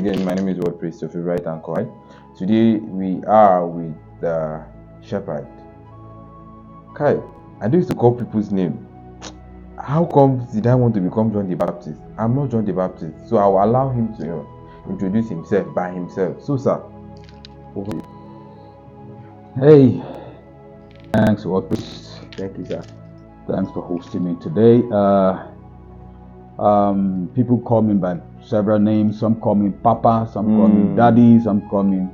again, my name is Word Priest, your favorite anchor. Right? Today we are with the Shepherd. Kai, I used to call people's name. How come did I want to become John the Baptist? I'm not John the Baptist, so I will allow him to introduce himself by himself. So, sir. Hey, thanks, Word Priest. Thank you, sir. Thanks for hosting me today. People call me by several names. Some call me Papa, some call me Daddy, some call me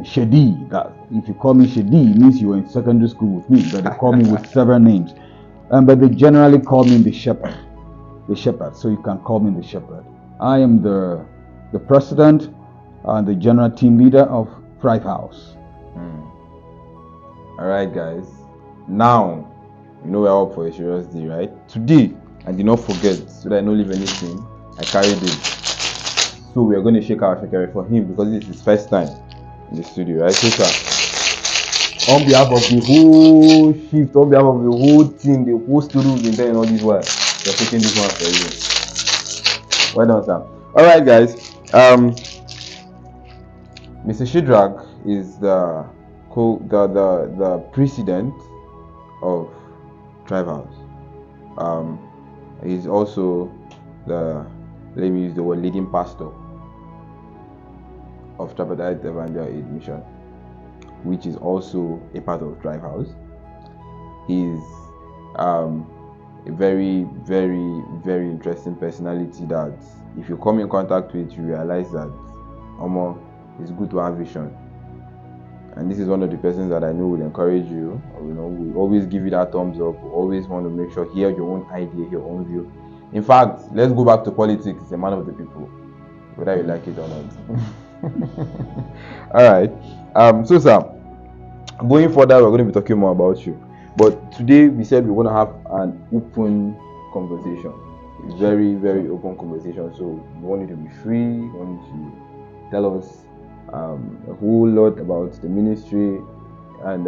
Shedi. That if you call me Shedi, it means you were in secondary school with me. But they call me with several names. But they generally call me the Shepherd. The Shepherd. So you can call me the Shepherd. I am the president and the general team leader of Thrivehouse. Alright, guys. Now, you know we're up for a serious day, right? Today, I did not forget, so that I don't leave anything. I carried it. So we are going to shake our shakere for him because this is his first time in the studio, right? So, sir, on behalf of the whole shift, on behalf of the whole team, the whole studio we've been telling all this while, we're taking this one for you. Well done, sir. Alright, guys. Mr. Shedrack is the president of Thrivehouse. He's also let me use the word, leading pastor of Tripartite Evangelism, which is also a part of Thrivehouse. He's a very, very, very interesting personality that if you come in contact with, you realize that it's good to have vision. And this is one of the persons that I know will encourage you, will always give you that thumbs up, will always want to make sure hear your own idea, your own view. In fact, let's go back to politics. He's a man of the people, whether you like it or not. Alright. So, sir, going further, we're going to be talking more about you. But today, we said we want to have an open conversation. A very, very open conversation. So, we want you to be free. We want you to tell us a whole lot about the ministry, and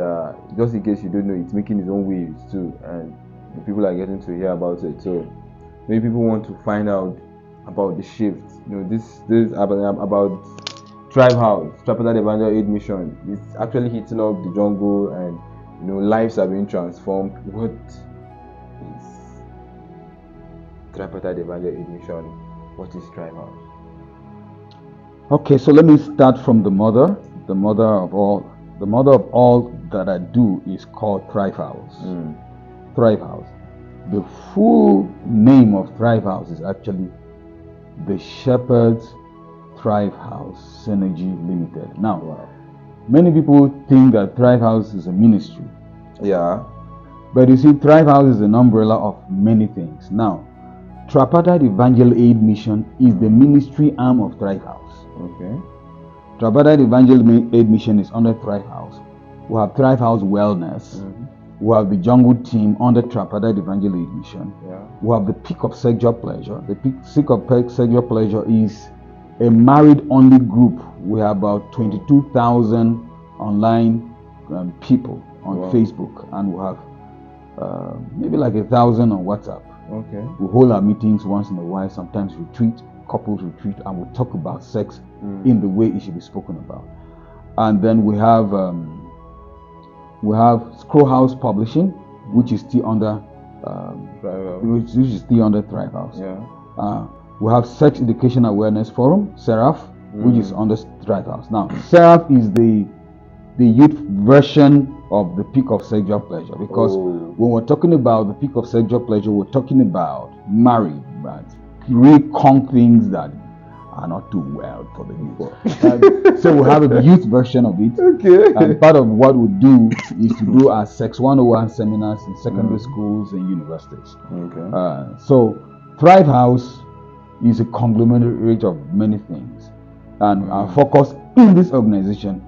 just in case you don't know, it's making its own waves too, and the people are getting to hear about it. So maybe people want to find out about the shift. This about Thrivehouse, Tripartite Evangelism Mission. It's actually hitting up the jungle, and lives are being transformed. What is Tripartite Evangelism Mission? What is Thrivehouse? Okay, so let me start from the mother. The mother of all that I do is called Thrivehouse. Thrivehouse. The full name of Thrivehouse is actually the Shepherd's Thrivehouse Synergy Limited. Now, many people think that Thrivehouse is a ministry. Yeah. But you see, Thrivehouse is an umbrella of many things. Now, Tripartite Evangelism Mission is the ministry arm of Thrivehouse. Okay. Tripartite Evangelism Mission is under Thrivehouse. We have Thrivehouse Wellness. We have the Jungle Team under Tripartite Evangelism Mission. Yeah. We have the Peak of Sexual Pleasure. The Peak of Sexual Pleasure is a married-only group. We have about 22,000 online people on Facebook, and we have maybe like 1,000 on WhatsApp. Okay. We hold our meetings once in a while, sometimes retreat, couples retreat, and we talk about sex in the way it should be spoken about. And then we have Scroll House Publishing, which is still under Thrivehouse. Yeah. We have Sex Education Awareness Forum, Seraph, which is under Thrivehouse. Now, Seraph is the youth version of the Peak of Sexual Pleasure, because when we're talking about the Peak of Sexual Pleasure, we're talking about married, right? Recon things that are not too well for the youth. So we have a youth version of it. Okay. And part of what we do is to do our Sex 101 seminars in secondary schools and universities. Okay. So Thrivehouse is a conglomerate of many things. And our focus in this organization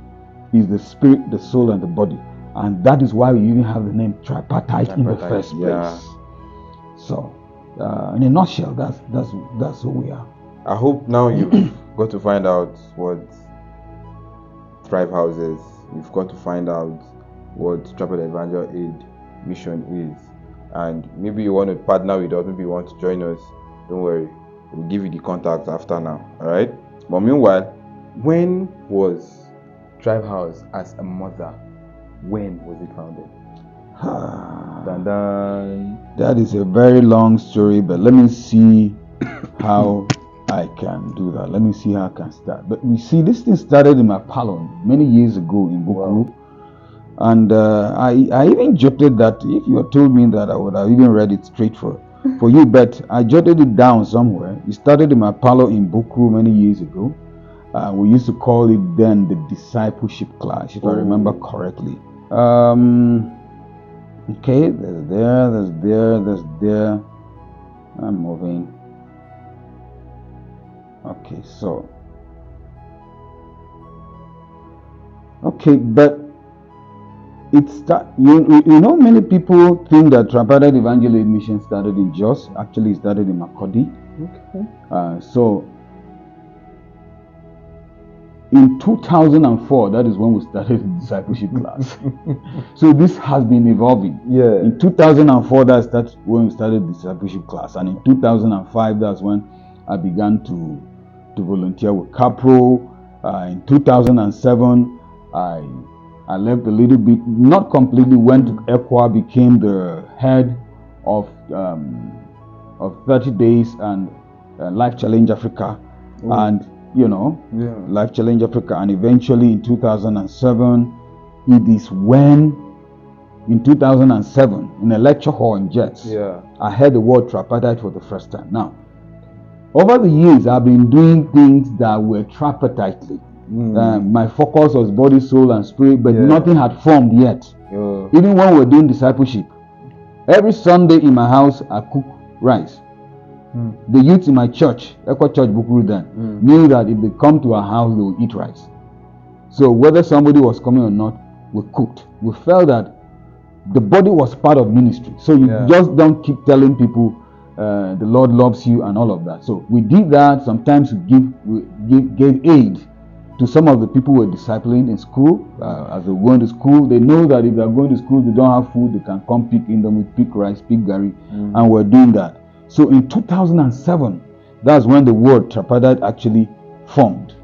is the spirit, the soul, and the body. And that is why we even have the name Tripartite in the first place. Yeah. So, in a nutshell, that's who we are. I hope now you've got to find out what Thrivehouse is. You've got to find out what Tripartite Evangelism Mission is. And maybe you want to partner with us, maybe you want to join us. Don't worry. We'll give you the contacts after now. Alright? But meanwhile, when was Thrivehouse as a mother? When was it founded? Dun, dun. That is a very long story, but let me see how I can do that. Let me see how I can start. But you see, this thing started in my parlor many years ago in Bukuru. And I even jotted that. If you had told me that, I would have even read it straight for you, but I jotted it down somewhere. It started in my parlor in Bukuru many years ago. We used to call it then the discipleship class, if I remember correctly. Okay, there's there. I'm moving. Okay, so. Okay, but you know, many people think that Tripartite Evangelism mission started in Jos. Actually, it started in Makodi. Okay. So in 2004, that is when we started the discipleship class. So this has been evolving. Yeah. In 2004, that's when we started the discipleship class, and in 2005, that's when I began to volunteer with Capro. In 2007, I left a little bit, not completely, went to Equa, became the head of 30 Days and Life Challenge Africa. And Life Challenge Africa, and eventually in 2007, it is when, in 2007, in a lecture hall in Jets, I heard the word tripartite for the first time. Now, over the years, I've been doing things that were tripartitely. My focus was body, soul, and spirit, but nothing had formed yet. Even when we were doing discipleship, every Sunday in my house, I cook rice. The youth in my church, Equa Church Bukuru then, knew that if they come to our house, they will eat rice. So whether somebody was coming or not, we cooked. We felt that the body was part of ministry. So you just don't keep telling people the Lord loves you and all of that. So we did that. Sometimes we gave aid to some of the people who were discipling in school. As they were going to school, they know that if they are going to school, they don't have food, they can come pick Indomie, pick rice, pick Gary, and we're doing that. So in 2007, that's when the word tripartite actually formed.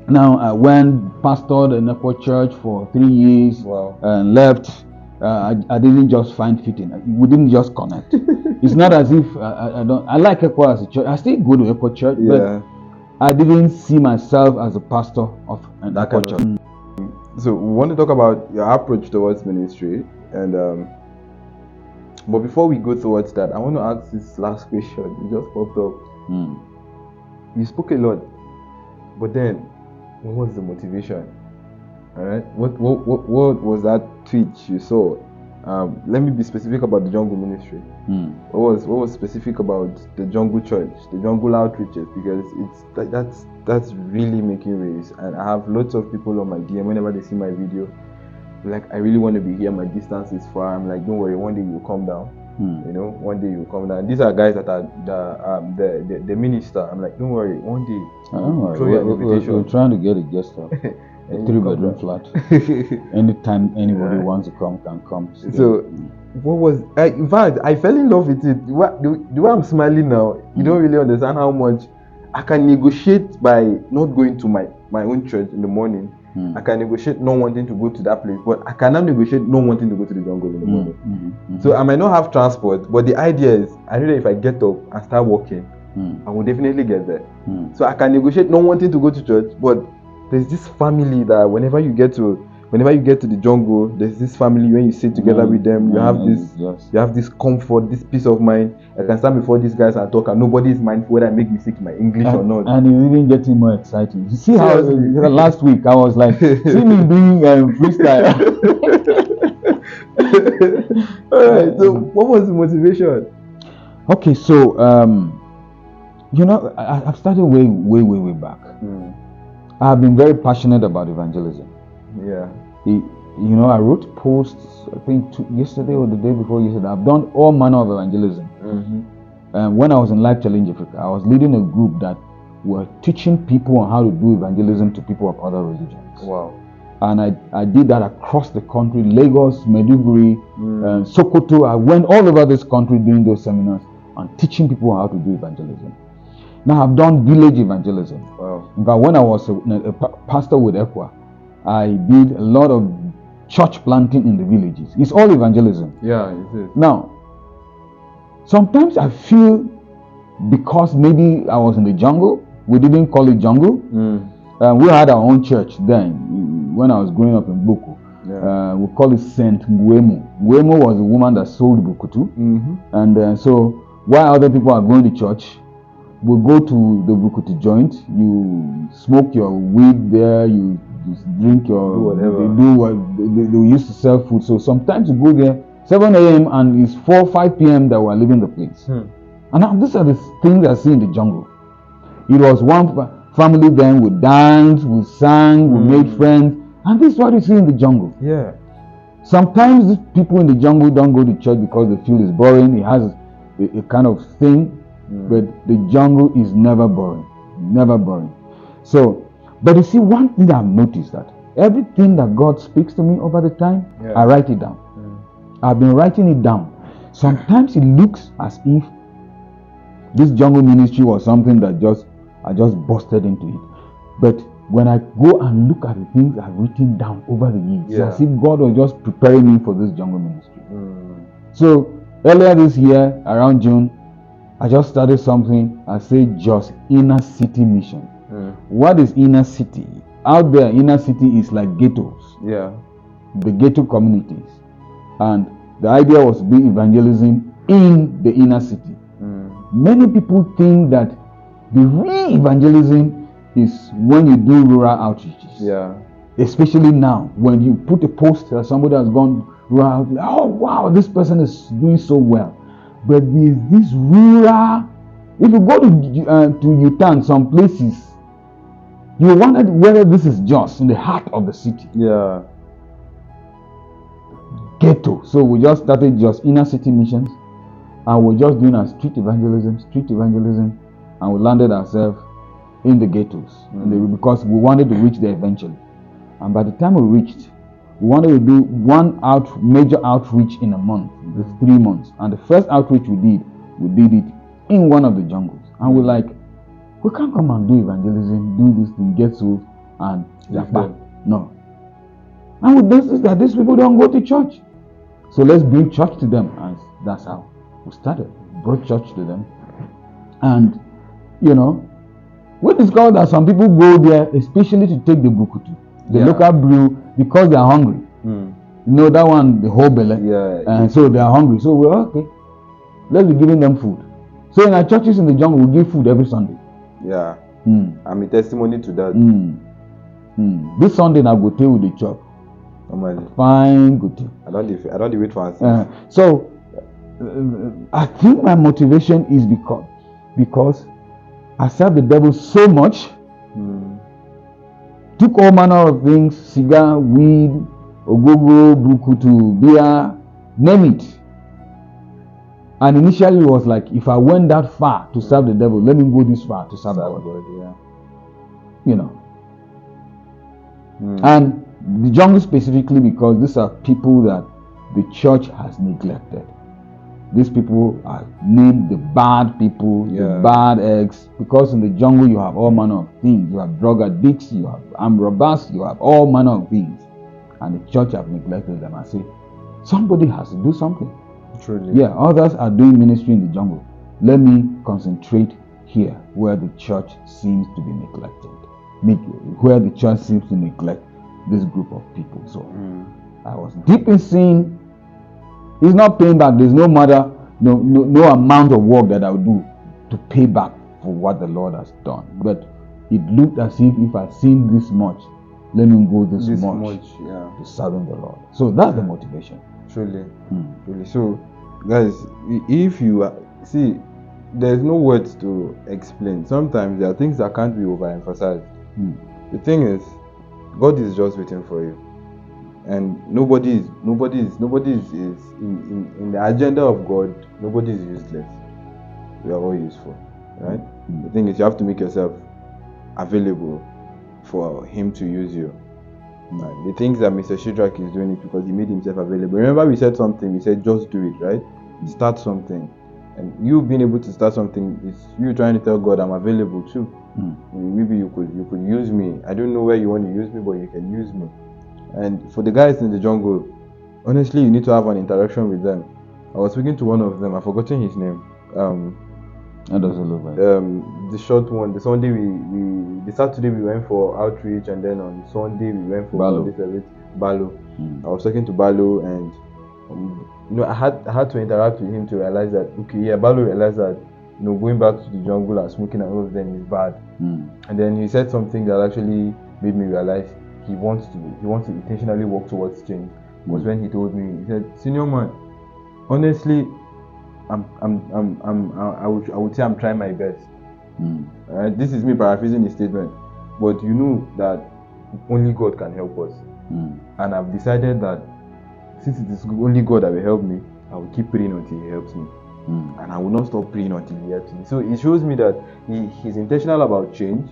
Now, I went pastored in Equa Church for 3 years and left. I didn't just find fitting. We didn't just connect. It's not as if I like Equa as a church. I still go to Equa Church, but I didn't see myself as a pastor of an Equa Church. So we want to talk about your approach towards ministry, and but before we go towards that, I want to ask this last question. It just popped up. You spoke a lot, but then what was the motivation? All right, what was that tweet you saw? Let me be specific about the jungle ministry. What was specific about the jungle church, the jungle outreaches? Because that's really making waves, and I have lots of people on my DM whenever they see my video. Like, I really want to be here. My distance is far. I'm like, don't worry. One day you'll come down. One day you'll come down. These are guys that are the minister. I'm like, don't worry. One day. We're trying to get a guest house. A 3-bedroom flat. Anytime anybody wants to come, can come. So, what was? In fact, I fell in love with it. The way I'm smiling now, you don't really understand how much I can negotiate by not going to my own church in the morning. I can negotiate not wanting to go to that place, but I cannot negotiate not wanting to go to the jungle in the morning. So I might not have transport, but the idea is, I know that if I get up and start walking, I will definitely get there. So I can negotiate not wanting to go to church, but there's this family that whenever you get to the jungle, there's this family. When you sit together with them, you have this comfort, this peace of mind. I can stand before these guys and talk, and nobody is mindful whether I make mistake in my English or not. And it's even getting more exciting. You see how last week I was like, see me doing freestyle. All right. So what was the motivation? Okay, so I've started way back. I've been very passionate about evangelism. I wrote posts, I think yesterday or the day before yesterday. I've done all manner of evangelism. When I was in Life Challenge Africa, I was leading a group that were teaching people on how to do evangelism to people of other religions. Wow. And I did that across the country, Lagos, Maiduguri, Sokoto. I went all over this country doing those seminars and teaching people how to do evangelism. Now I've done village evangelism. Wow. In fact, when I was a pastor with Equa, I did a lot of church planting in the villages. It's all evangelism. Yeah, it is. Now, sometimes I feel because maybe I was in the jungle, we didn't call it jungle. We had our own church then when I was growing up in Boko. Yeah. We call it Saint Nguemo. Nguemo was the woman that sold Bukutu. And so while other people are going to church, we go to the Bukutu joint. You smoke your weed there. You just drink your Do whatever. They do what they used to sell food. So sometimes you go there 7 a.m. and it's 4 5 p.m. that we're leaving the place. And now these are the things I see in the jungle. It was one family then, we danced, we sang, we made friends, and this is what you see in the jungle. Yeah. Sometimes these people in the jungle don't go to church because they feel it's boring. It has a kind of thing, but the jungle is never boring. Never boring. So, but you see, one thing I've noticed that everything that God speaks to me over the time, I write it down. I've been writing it down. Sometimes it looks as if this jungle ministry was something that I just busted into it. But when I go and look at the things I've written down over the years, it's as if God was just preparing me for this jungle ministry. So earlier this year, around June, I just started something. I say just inner city mission. What is inner city? Out there, inner city is like ghettos. Yeah. The ghetto communities. And the idea was to be evangelism in the inner city. Many people think that the real evangelism is when you do rural outreaches. Yeah. Especially now, when you put a post that somebody has gone rural, oh wow, this person is doing so well. But there's this rural. If you go to Utan, some places, you wonder whether this is just in the heart of the city. Yeah. Ghetto. So we just started just inner city missions, and we're just doing our street evangelism, and we landed ourselves in the ghettos because we wanted to reach there eventually. And by the time we reached, we wanted to do one major outreach in a month, the 3 months. And the first outreach we did it in one of the jungles. And we're like, we can't come and do evangelism, do this thing, get souls, and no. And we noticed that these people don't go to church. So let's bring church to them. And that's how we started. Brought church to them. And, we discovered that some people go there, especially to take the bukutu, the local brew, because they are hungry. That one, the whole belly. Yeah. And so they are hungry. So we're okay. Let's be giving them food. So in our churches in the jungle, we give food every Sunday. Yeah. I'm a testimony to that. This Sunday, I go tell with the chop. Fine, good. I don't wait for answers. So I think my motivation is because I served the devil so much, took all manner of things, cigar, weed, ogogo, bukutu, beer, name it. And initially it was like, if I went that far to serve the devil, let me go this far to serve God. And the jungle specifically, because these are people that the church has neglected. These people are named the bad people, the bad eggs, because in the jungle you have all manner of things. You have drug addicts, you have armed robbers, you have all manner of things. And the church have neglected them. I say, somebody has to do something. Truly. Yeah, others are doing ministry in the jungle. Let me concentrate here where the church seems to be neglected. Where the church seems to neglect this group of people. So I was deep in sin. It's not paying back. There's no amount of work that I would do to pay back for what the Lord has done. But it looked as if I sinned this much, let me go this much to serving the Lord. So that's the motivation. Truly. So, guys, if you see, there's no words to explain. Sometimes there are things that can't be overemphasized. The thing is, God is just waiting for you, and nobody is in the agenda of God. Nobody is useless. We are all useful, right? The thing is, you have to make yourself available for Him to use you. The things that Mr. Shedrack is doing it because he made himself available. Remember, we said something. We said just do it, right? Start something. And you being able to start something is you trying to tell God, I'm available too. Maybe you could use me. I don't know where you want to use me, but you can use me. And for the guys in the jungle, honestly, you need to have an interaction with them. I was speaking to one of them. I've forgotten his name. How does it look like? The short one. The Sunday the Saturday we went for outreach, and then on Sunday we went for Sunday service. Balo. I was talking to Balo, and I had to interact with him to realize that Balo realized that going back to the jungle and smoking and all of them is bad. And then he said something that actually made me realize he wants to intentionally work towards change. Was when he told me, he said, "Senior man, honestly, I would say I'm trying my best." This is me paraphrasing his statement, but you know that only God can help us. And I've decided that since it is only God that will help me, I will keep praying until He helps me. And I will not stop praying until He helps me. So it shows me that he's intentional about change,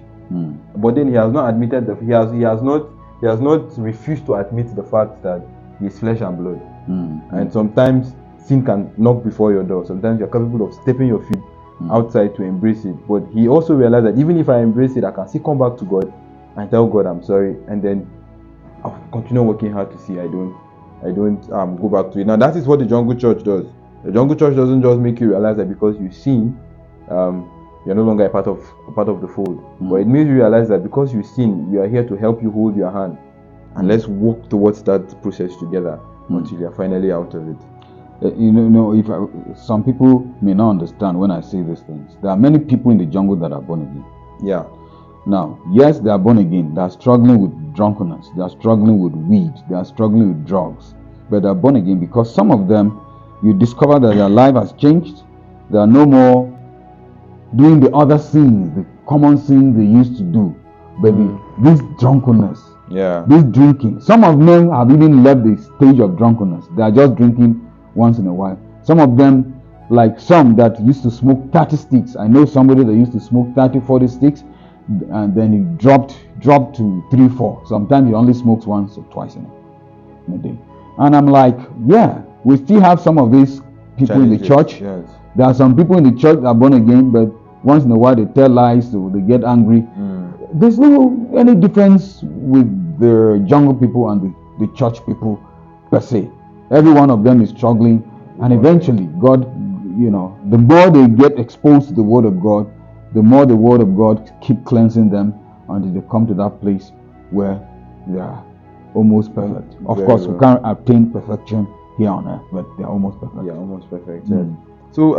but then he has not admitted that he has not refused to admit the fact that he is flesh and blood. And sometimes sin can knock before your door. Sometimes you're capable of stepping your feet outside to embrace it. But he also realized that even if I embrace it, I can still come back to God and tell God I'm sorry, and then I'll continue working hard to see I don't go back to it. Now that is what the jungle church does. The jungle church doesn't just make you realize that because you sin, you're no longer a part of the fold. But it makes you realize that because you sin, we are here to help you hold your hand, and let's walk towards that process together until you're finally out of it. Some people may not understand when I say these things. There are many people in the jungle that are born again. Yeah. Now, yes, they are born again. They are struggling with drunkenness. They are struggling with weed. They are struggling with drugs. But they are born again because some of them, you discover that their life has changed. They are no more doing the other sins, the common sins they used to do. But this drunkenness, this drinking. Some of them have even left the stage of drunkenness. They are just drinking once in a while. Some of them, like some that used to smoke 30 sticks. I know somebody that used to smoke 30, 40 sticks, and then he dropped to 3, 4. Sometimes he only smokes once or twice in a day. And I'm like, yeah, we still have some of these people in the church. Yes. There are some people in the church that are born again, but once in a while they tell lies, so they get angry. There's no any difference with the jungle people and the church people per se. Every one of them is struggling, and eventually God, the more they get exposed to the Word of God, the more the Word of God keep cleansing them until they come to that place where they are almost perfect. Of course, we can't attain perfection here on earth, but they are almost perfect. Yeah, almost perfect. Yes. So,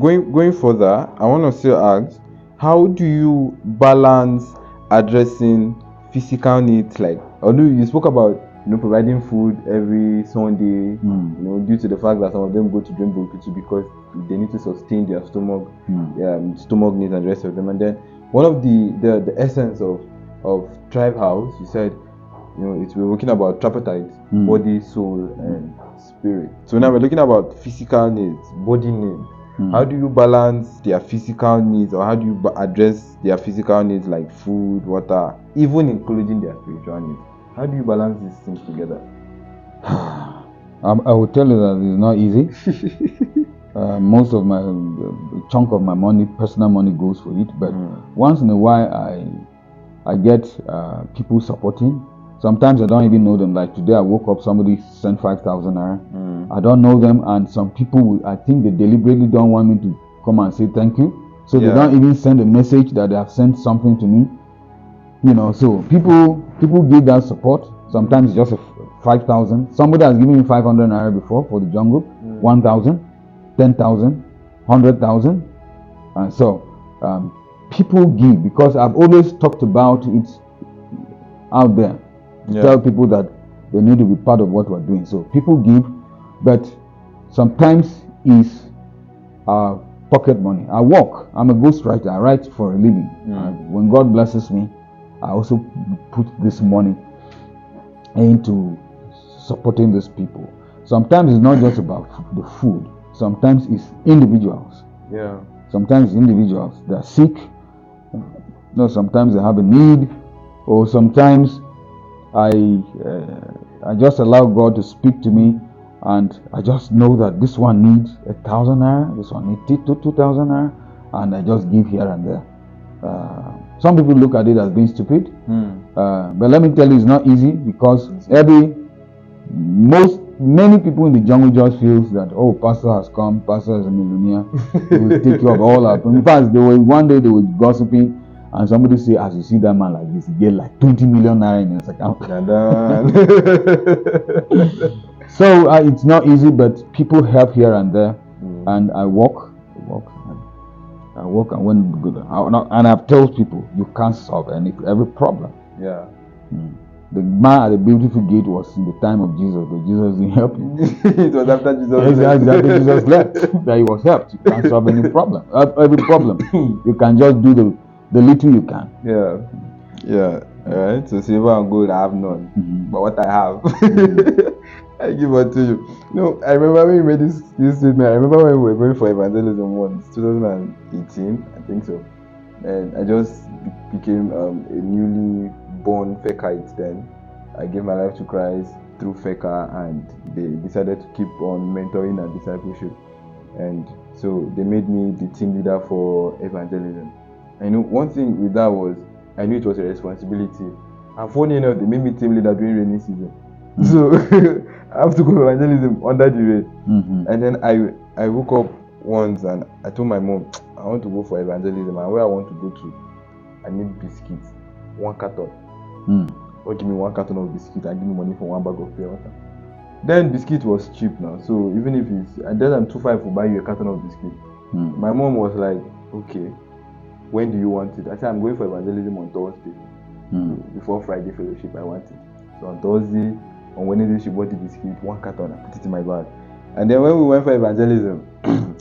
going further, I want to still ask, how do you balance addressing physical needs? Like, although you spoke about providing food every Sunday, due to the fact that some of them go to drink burkutu because they need to sustain their stomach needs and the rest of them. And then one of the essence of Thrivehouse, you said, we're talking about tripartite, body, soul, and spirit. So now we're looking about physical needs, body needs. How do you balance their physical needs, or how do you address their physical needs like food, water, even including their spiritual needs? How do you balance these things together? I will tell you that it's not easy. Most of my chunk of my money, personal money, goes for it. But once in a while, I get people supporting. Sometimes I don't even know them. Like today, I woke up, somebody sent 5,000 naira. I don't know them, and some people, I think they deliberately don't want me to come and say thank you. So they don't even send a message that they have sent something to me. So people give that support. Sometimes it's just 5,000. Somebody has given me 500 naira before for the jungle, 1,000, 10,000, 100,000, and so people give, because I've always talked about it out there to tell people that they need to be part of what we're doing. So people give, but sometimes it's pocket money. I work. I'm a ghostwriter. I write for a living. And when God blesses me, I also put this money into supporting these people. Sometimes it's not just about the food. Sometimes it's individuals. Yeah. Sometimes it's individuals that are sick. Sometimes they have a need, or sometimes I just allow God to speak to me, and I just know that this one needs 1,000 naira, this one needs 2,000 naira, and I just give here and there. Some people look at it as being stupid, but let me tell you, it's not easy, because many people in the jungle just feels that, oh, pastor has come, pastor is a millionaire, he will take care of all our problems. In fact, one day they were gossiping, and somebody say, as you see that man like this, he get like 20 million naira in his account. So it's not easy, but people help here and there, and I walk, and when good, and I've told people, you can't solve every problem. Yeah. The man at the beautiful gate was in the time of Jesus, but Jesus didn't help him. It was after Jesus left. Exactly, after Jesus left that he was helped. You can't solve any problem, every problem. You can just do the little you can. Yeah. All right. So silver and gold I have none, but what I have, I give it to you. No, I remember when you made this statement. I remember when we were going for evangelism once, 2018, I think so, and I just became a newly born Fekite then. I gave my life to Christ through Feka, and they decided to keep on mentoring and discipleship, and so they made me the team leader for evangelism. I know one thing with that was I knew it was a responsibility, and funny enough, they made me team leader during rainy season. So I have to go to evangelism under the rain. And then I woke up once and I told my mom, I want to go for evangelism, and where I want to go to, I need biscuits, 1 carton. Or give me 1 carton of biscuit and give me money for 1 bag of pure water. Then biscuit was cheap now, so even if it's and then I'm 2.5 to buy you a carton of biscuit. My mom was like, okay, when do you want it? I said, I'm going for evangelism on Thursday. Before Friday fellowship, I want it. So on Thursday, on Wednesday, she bought the biscuit, 1 carton, I put it in my bag. And then when we went for evangelism,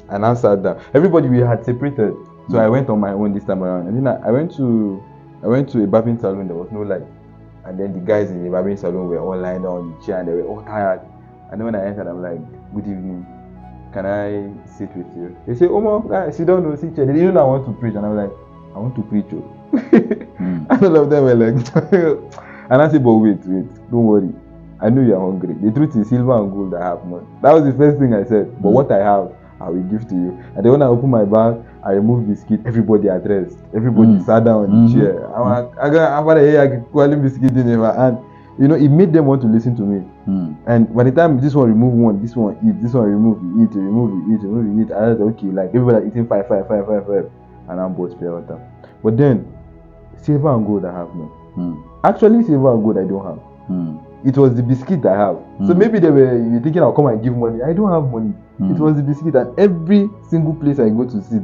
and I sat down, everybody we had separated. So I went on my own this time around. And then I went to a barbering salon, there was no light. And then the guys in the barbering salon were all lying down on the chair and they were all tired. And then when I entered, I'm like, good evening, can I sit with you? They say, oh, guys, sit down, sit here. They didn't know I want to preach. And I was like, I want to preach. And all of them were like, and I said, but wait, don't worry. I know you are hungry. The truth is, silver and gold I have none. That was the first thing I said. But what I have, I will give to you. And then when I opened my bag, I removed biscuit. Everybody addressed. Everybody sat down on the chair. I'm like, I can call him biscuit in my hand. You know, it made them want to listen to me. And by the time this one remove one, this one eat, this one remove, you eat, remove, you eat, remove, you eat. I was like, okay, like everybody eating 5, and I'm both pure water. But then, silver and gold I have none. Actually, silver and gold I don't have. It was the biscuit I have. So maybe you're thinking I'll come and give money. I don't have money. It was the biscuit, and every single place I go to sit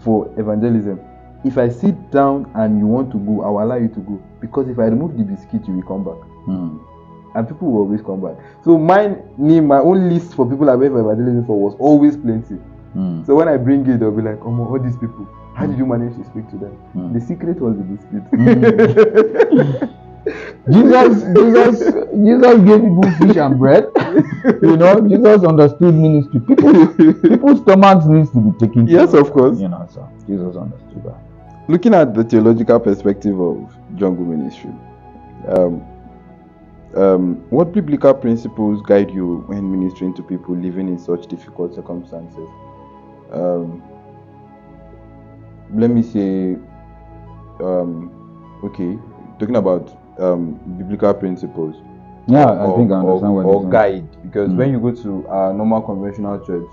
for evangelism, if I sit down and you want to go, I will allow you to go. Because if I remove the biscuit, you will come back. And people will always come back. So my own list for people I went for evangelism for was always plenty. So when I bring it, they'll be like, oh, all these people, how did you manage to speak to them? The secret was the biscuit. Jesus gave people fish and bread. You know, Jesus understood ministry. People's stomachs needs to be taken care Yes, of course. You know, so Jesus understood that. Looking at the theological perspective of jungle ministry, what biblical principles guide you when ministering to people living in such difficult circumstances? Let me say, okay, talking about biblical principles. Yeah, I think I understand what or guide, because when you go to a normal conventional church,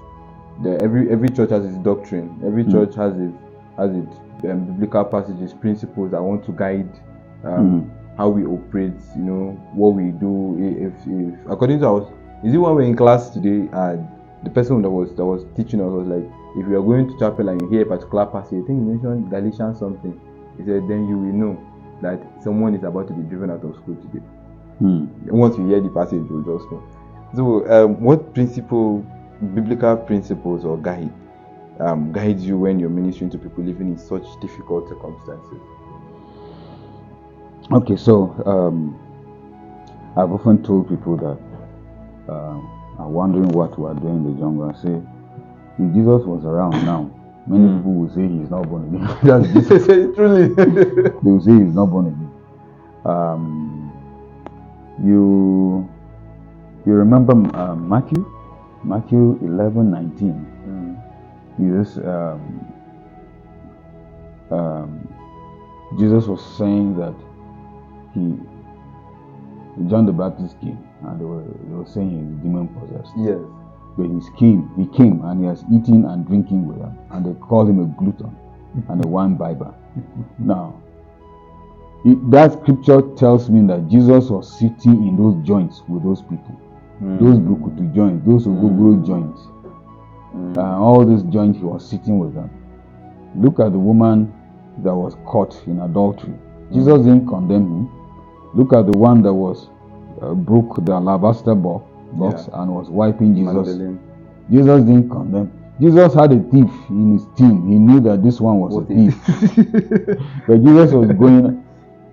every church has its doctrine. Every church has its biblical passages, principles that want to guide how we operate. You know, what we do. If according to us, is it when we're in class today and the person that was teaching us was like, if you are going to chapel and you hear a particular passage, I think you mentioned Galatians something. He said, then you will know that someone is about to be driven out of school today. Once you hear the passage, you'll just know. So, what biblical principles or guides you when you're ministering to people living in such difficult circumstances? Okay, so I've often told people that are wondering what we are doing in the jungle. I say, if Jesus was around now, many people will say he's not born again. That's Jesus. Truly. They will say he's not born again. You remember Matthew? Matthew 11:19. Jesus was saying that John the Baptist came, and they were saying he's demon possessed. Yes. But he came and he has eaten and drinking with them, and they called him a glutton and a wine bibber. Now, that scripture tells me that Jesus was sitting in those joints with those people, those brukutu joints, those ogogoro joints, all these joints, he was sitting with them. Look at the woman that was caught in adultery. Jesus didn't condemn him. Look at the one that was broke the alabaster box and was wiping Jesus. Magdalene. Jesus didn't condemn. Jesus had a thief in his team. He knew that this one was a thief. But Jesus was going.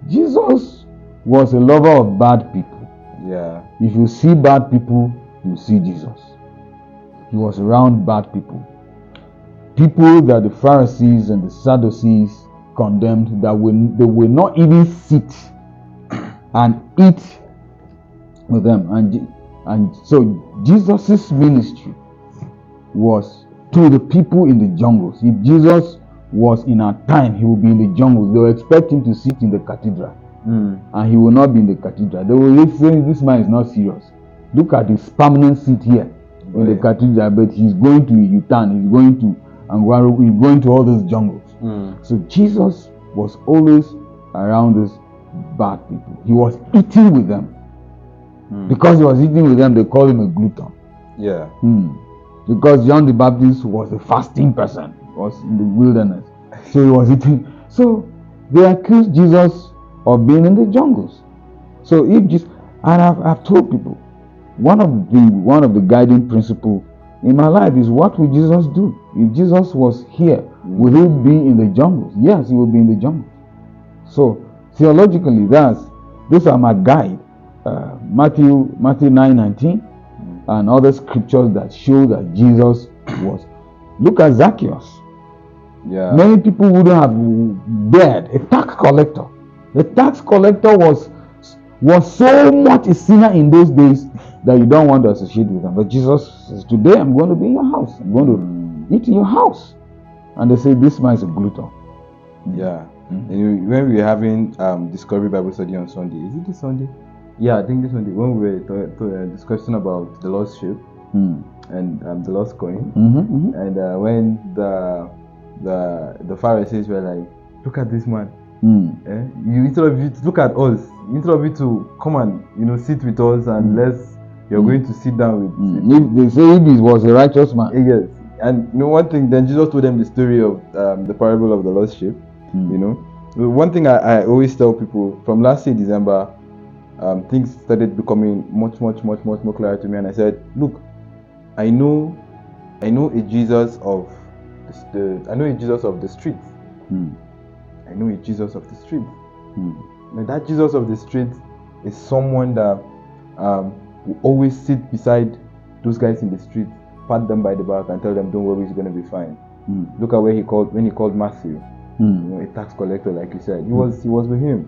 Jesus was a lover of bad people. Yeah. If you see bad people, you see Jesus. He was around bad people. People that the Pharisees and the Sadducees condemned, that they will not even sit and eat with them. And so Jesus' ministry was to the people in the jungles. If Jesus was in our time, he would be in the jungles. They will expect him to sit in the cathedral, and he will not be in the cathedral. They will say, this man is not serious. Look at his permanent seat here in the cathedral, but he's going to U-turn, he's going to Angwaro, he's going to all those jungles. So Jesus was always around these bad people. He was eating with them. Because he was eating with them, they called him a glutton. Yeah. Because John the Baptist was a fasting person, was in the wilderness, so he was eating. So they accused Jesus of being in the jungles. So if Jesus, and I've told people, one of the guiding principles in my life is, what would Jesus do if Jesus was here? Would he be in the jungles? Yes, he would be in the jungles. So theologically, those are my guide. Matthew 9:19 and other scriptures that show that Jesus was. Look at Zacchaeus. Yeah. Many people wouldn't have dared. A tax collector. The tax collector was so much a sinner in those days that you don't want to associate with him. But Jesus says, today I'm going to be in your house. I'm going to eat in your house. And they say, this man is a glutton. Yeah. And when we were having Discovery Bible Study on Sunday, is it this Sunday? Yeah, I think this Sunday, when we were discussing about the lost sheep and the lost coin, and when the Pharisees were like, look at this man. You instead of you to look at us, instead of you to come and sit with us and you're going to sit down with. They say he was a righteous man. Yes, and one thing. Then Jesus told them the story of the parable of the lost sheep. One thing I always tell people from last year December, things started becoming much more clear to me, and I said, look, I know a Jesus of the streets. I know a Jesus of the street. And that Jesus of the street is someone that will always sit beside those guys in the street, pat them by the back and tell them, don't worry, it's going to be fine. Look at when he called Matthew, a tax collector, like you said. He was with him.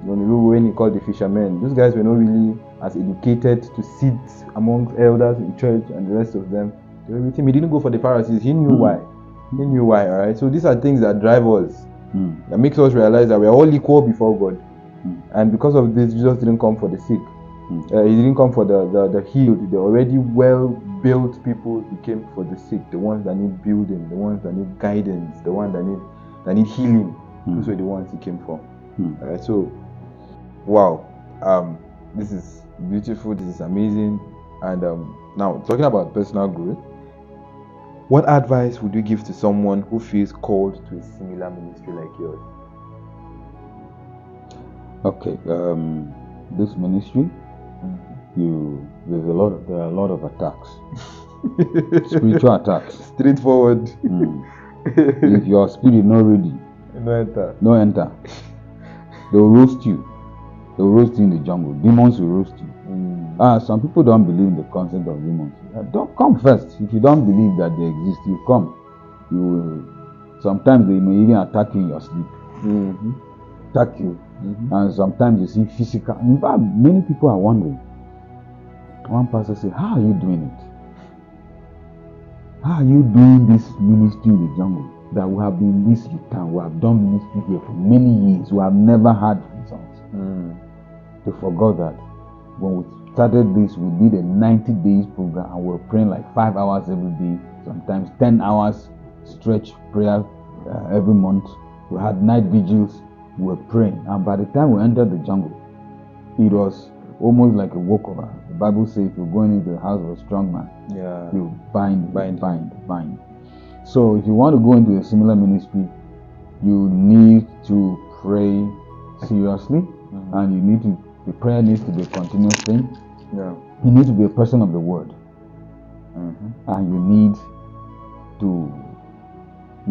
When he called the fishermen, those guys were not really as educated to sit amongst elders in church and the rest of them. They were with him. He didn't go for the Pharisees. He knew why. All right. So these are things that drive us. That makes us realize that we are all equal before God. And because of this, Jesus didn't come for the sick. He didn't come for the healed. The already well-built people. He came for the sick, the ones that need building, the ones that need guidance, the ones that need healing. Those were the ones he came for. Alright, so wow, this is beautiful. This is amazing. And now talking about personal growth, what advice would you give to someone who feels called to a similar ministry like yours? Okay, this ministry, there are a lot of attacks, spiritual attacks, straightforward. If your spirit not ready, no enter. They will roast you. They will roast you in the jungle. Demons will roast you. Some people don't believe in the concept of demons. Don't come first. If you don't believe that they exist, you come. You will. Sometimes they may even attack you in your sleep. Attack you. And sometimes you see physical. In fact, many people are wondering. One pastor said, how are you doing it? how are you doing this ministry in the jungle? That we have been in this town, we have done ministry here for many years, we have never had results. They forgot that when we started this, we did a 90 days program and we were praying like 5 hours every day, sometimes 10 hours stretch prayer every month. We had night vigils, we were praying, and by the time we entered the jungle, it was almost like a walkover. The Bible says if you're going into the house of a strong man, you bind. So if you want to go into a similar ministry, you need to pray seriously, and you need to, the prayer needs to be a continuous thing. You need to be a person of the word, and you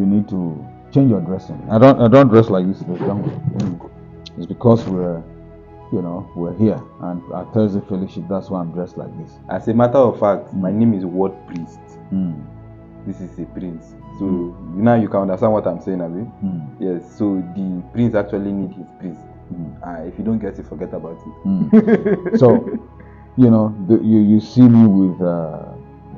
need to change your dressing. I don't dress like this in the jungle. It's because we're here, and at Thursday fellowship, that's why I'm dressed like this. As a matter of fact, my name is Word Priest. This is a prince. So now you can understand what I'm saying, Abi. Yes. So the prince actually needs his priest. If you don't get it, forget about it. So, you see me with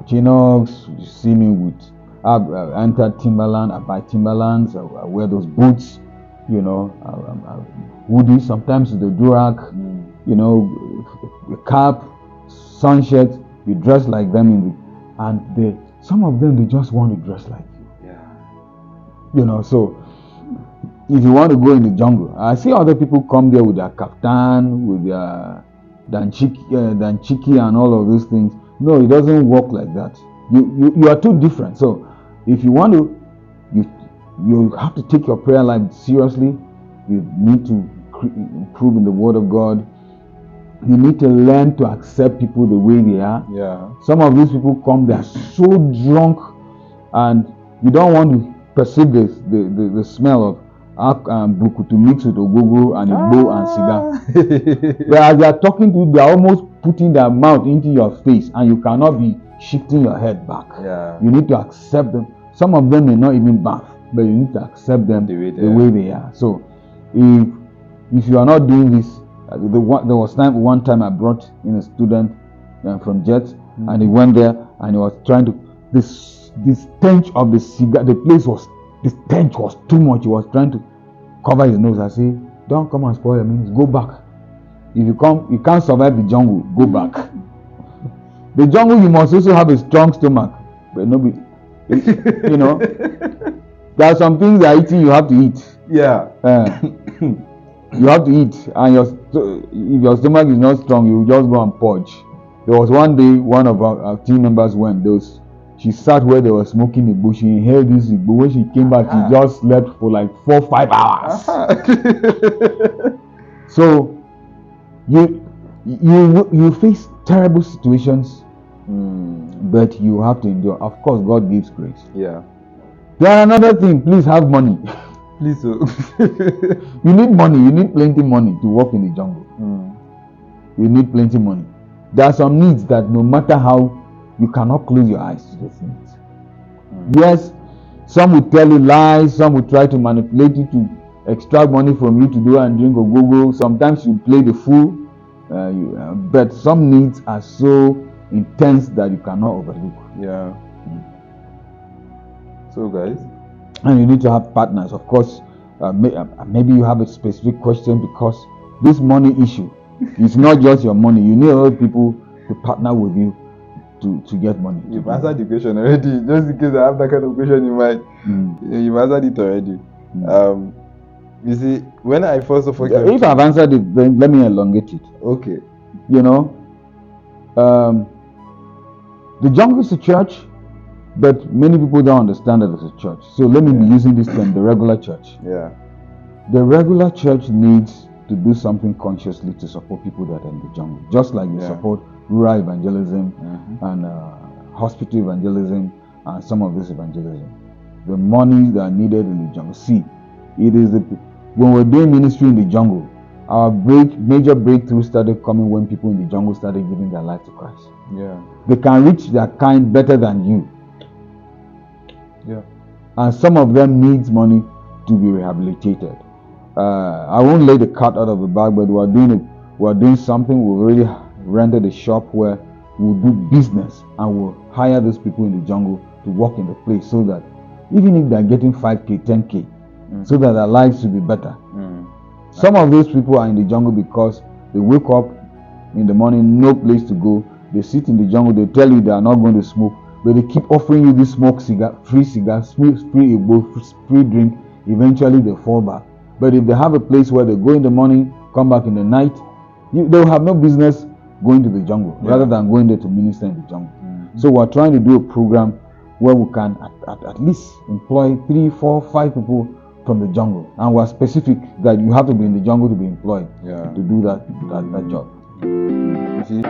Chinox. You see me with I enter Timberland. I buy Timberlands. I wear those boots. Hoodie. Sometimes the Durak. A cap, sunshade. You dress like them some of them, they just want to dress like you. So if you want to go in the jungle, I see other people come there with their kaftan, with their danchiki and all of those things. No, it doesn't work like that. You are too different. So if you want to, you have to take your prayer life seriously. You need to improve in the Word of God. You need to learn to accept people the way they are. Some of these people come, they are so drunk, and you don't want to perceive the smell of buku to mix with ogogo and igbo and cigar. But as they are talking to you, they are almost putting their mouth into your face, and you cannot be shifting your head back. You need to accept them. Some of them may not even bath, but you need to accept them the way they are. So if you are not doing this, there was one time I brought in a student from Jet, and he went there and he was trying to this stench of the cigar. The stench was too much. He was trying to cover his nose. I say, don't come and spoil your means. Go back. If you can't survive the jungle. Go back. The jungle, you must also have a strong stomach. But nobody, there are some things that eating you have to eat. You have to eat, and if your stomach is not strong, you just go and purge. There was one day, one of our team members went. She sat where they were smoking the bush. She inhaled this, but when she came back, she just slept for like 4-5 hours. So you face terrible situations, but you have to endure. Of course, God gives grace. Then another thing, please have money. Please. You need money. You need plenty money to walk in the jungle. You need plenty money. There are some needs that no matter how, you cannot close your eyes to those needs. Yes, some will tell you lies. Some will try to manipulate you to extract money from you to go and drink ogogo. Sometimes you play the fool. But some needs are so intense that you cannot overlook. So guys, and you need to have partners. Of course, maybe you have a specific question, because this money issue is not just your money. You need other people to partner with you to get money. You've answered the question already. Just in case I have that kind of question in mind, you've answered it already. You see, when I first of all, if I've answered it, then let me elongate it. Okay. The jungle is a church, but many people don't understand that it's a church. So let me be using this term, the regular church. The regular church needs to do something consciously to support people that are in the jungle, just like they support rural evangelism and hospital evangelism and some of this evangelism. The money that are needed in the jungle. See, when we're doing ministry in the jungle, our major breakthrough started coming when people in the jungle started giving their life to Christ. They can reach their kind better than you. And some of them needs money to be rehabilitated. I won't lay the cat out of the bag, but we're doing something. We've already rented a shop where we'll do business and we'll hire those people in the jungle to work in the place, so that even if they are getting 5k, 10k, so that their lives will be better. Some of those people are in the jungle because they wake up in the morning, no place to go. They sit in the jungle. They tell you they are not going to smoke, but they keep offering you this free cigar, free drink. Eventually, they fall back. But if they have a place where they go in the morning, come back in the night, they will have no business going to the jungle rather than going there to minister in the jungle. So we're trying to do a program where we can at least employ 3, 4, 5 people from the jungle, and we're specific that you have to be in the jungle to be employed to do that job. You see,